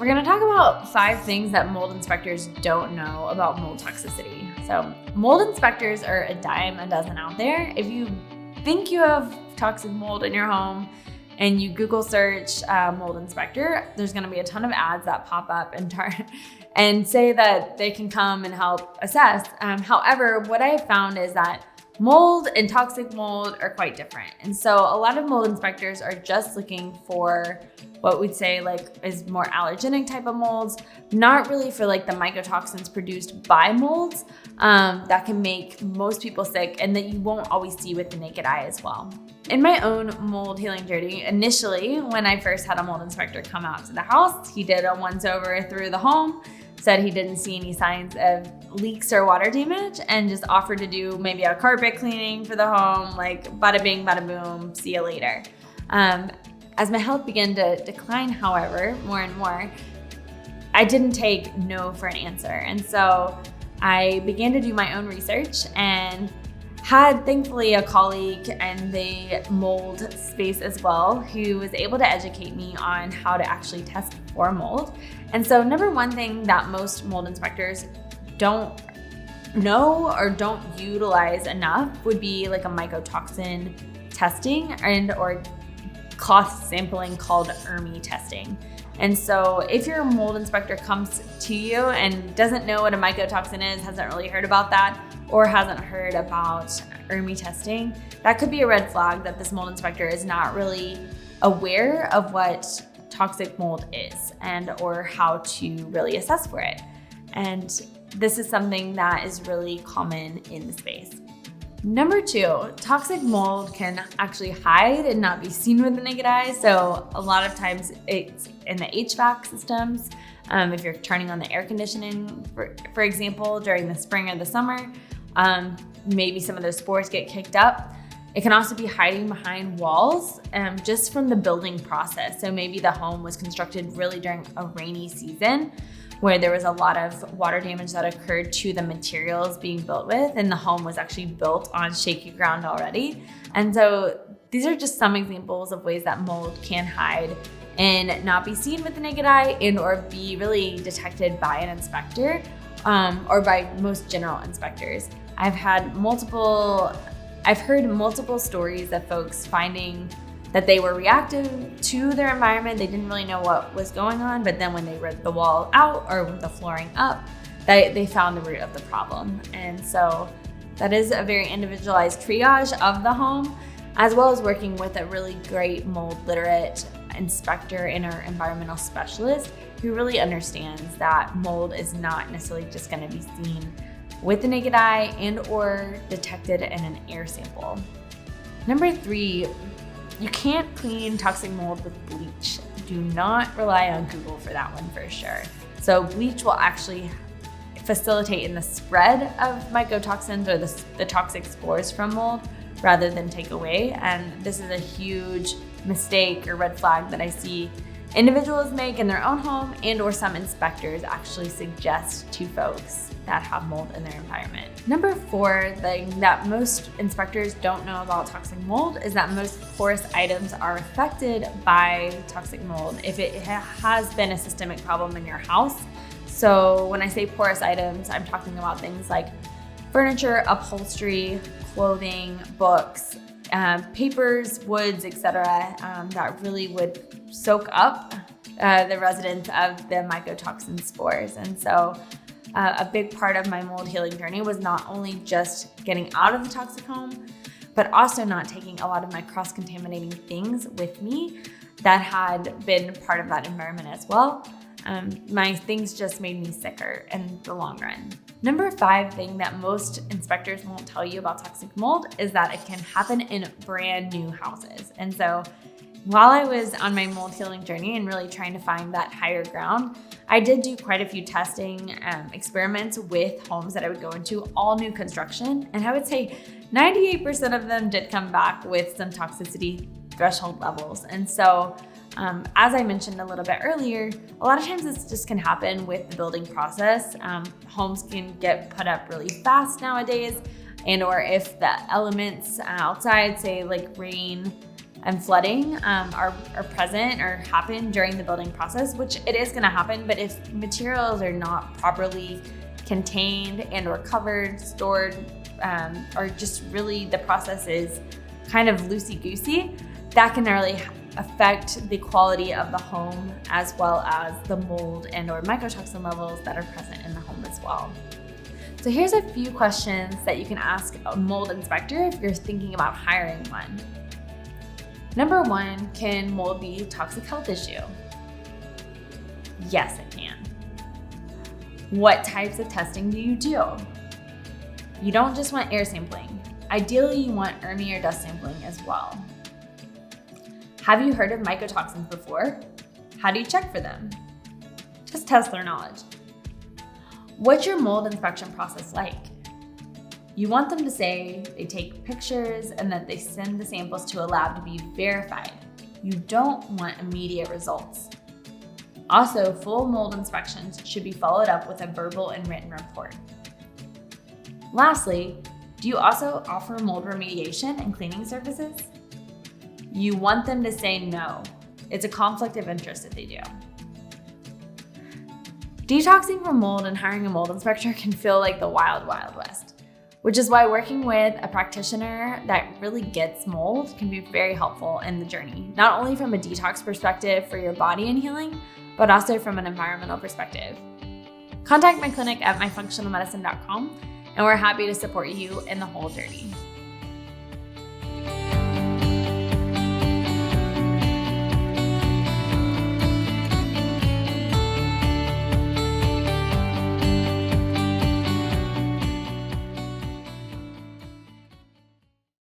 we're gonna talk about 5 things that mold inspectors don't know about mold toxicity. So mold inspectors are a dime a dozen out there. If you think you have toxic mold in your home and you Google search mold inspector, there's gonna be a ton of ads that pop up and say that they can come and help assess. However, what I have found is that mold and toxic mold are quite different. And so a lot of mold inspectors are just looking for what we'd say like is more allergenic type of molds, not really for like the mycotoxins produced by molds that can make most people sick and that you won't always see with the naked eye as well. In my own mold healing journey, initially when I first had a mold inspector come out to the house, he did a once over through the home, said he didn't see any signs of leaks or water damage, and just offered to do maybe a carpet cleaning for the home, like bada bing, bada boom, see you later. As my health began to decline, however, more and more, I didn't take no for an answer. And so I began to do my own research and had thankfully a colleague in the mold space as well who was able to educate me on how to actually test for mold. And so number one thing that most mold inspectors don't know or don't utilize enough would be like a mycotoxin testing or cloth sampling called ERMI testing. And so if your mold inspector comes to you and doesn't know what a mycotoxin is, hasn't really heard about that, or hasn't heard about ERMI testing, that could be a red flag that this mold inspector is not really aware of what toxic mold is and or how to really assess for it. And this is something that is really common in the space. Number 2, toxic mold can actually hide and not be seen with the naked eye. So a lot of times it's in the HVAC systems. If you're turning on the air conditioning, for example, during the spring or the summer, maybe some of those spores get kicked up. It can also be hiding behind walls just from the building process. So maybe the home was constructed really during a rainy season where there was a lot of water damage that occurred to the materials being built with, and the home was actually built on shaky ground already. And so these are just some examples of ways that mold can hide and not be seen with the naked eye and or be really detected by an inspector or by most general inspectors. I've heard multiple stories of folks finding that they were reactive to their environment. They didn't really know what was going on, but then when they ripped the wall out or the flooring up, they found the root of the problem. And so that is a very individualized triage of the home, as well as working with a really great mold literate inspector and our environmental specialist who really understands that mold is not necessarily just gonna be seen with the naked eye and or detected in an air sample. Number 3, you can't clean toxic mold with bleach. Do not rely on Google for that one for sure. So bleach will actually facilitate in the spread of mycotoxins or the toxic spores from mold rather than take away. And this is a huge mistake or red flag that I see individuals make in their own home and or some inspectors actually suggest to folks that have mold in their environment. Number 4 thing that most inspectors don't know about toxic mold is that most porous items are affected by toxic mold if it has been a systemic problem in your house. So when I say porous items, I'm talking about things like furniture, upholstery, clothing, books, papers, woods, etc. That really would soak up the residents of the mycotoxin spores. And so a big part of my mold healing journey was not only just getting out of the toxic home, but also not taking a lot of my cross-contaminating things with me that had been part of that environment as well. My things just made me sicker in the long run. Number 5 thing that most inspectors won't tell you about toxic mold is that it can happen in brand new houses. And so while I was on my mold healing journey and really trying to find that higher ground, I did do quite a few testing experiments with homes that I would go into, all new construction. And I would say 98% of them did come back with some toxicity threshold levels. And so as I mentioned a little bit earlier, a lot of times this just can happen with the building process. Homes can get put up really fast nowadays, and or if the elements outside, say like rain, and flooding are present or happen during the building process, which it is gonna happen, but if materials are not properly contained and or covered, stored, or just really the process is kind of loosey-goosey, that can really affect the quality of the home as well as the mold and or mycotoxin levels that are present in the home as well. So here's a few questions that you can ask a mold inspector if you're thinking about hiring one. Number one, can mold be a toxic health issue? Yes, it can. What types of testing do you do? You don't just want air sampling. Ideally, you want ERMI or dust sampling as well. Have you heard of mycotoxins before? How do you check for them? Just test their knowledge. What's your mold inspection process like? You want them to say they take pictures and that they send the samples to a lab to be verified. You don't want immediate results. Also, full mold inspections should be followed up with a verbal and written report. Lastly, do you also offer mold remediation and cleaning services? You want them to say no. It's a conflict of interest if they do. Detoxing from mold and hiring a mold inspector can feel like the wild, wild west, which is why working with a practitioner that really gets mold can be very helpful in the journey, not only from a detox perspective for your body and healing, but also from an environmental perspective. Contact my clinic at myfunctionalmedicine.com, and we're happy to support you in the whole journey.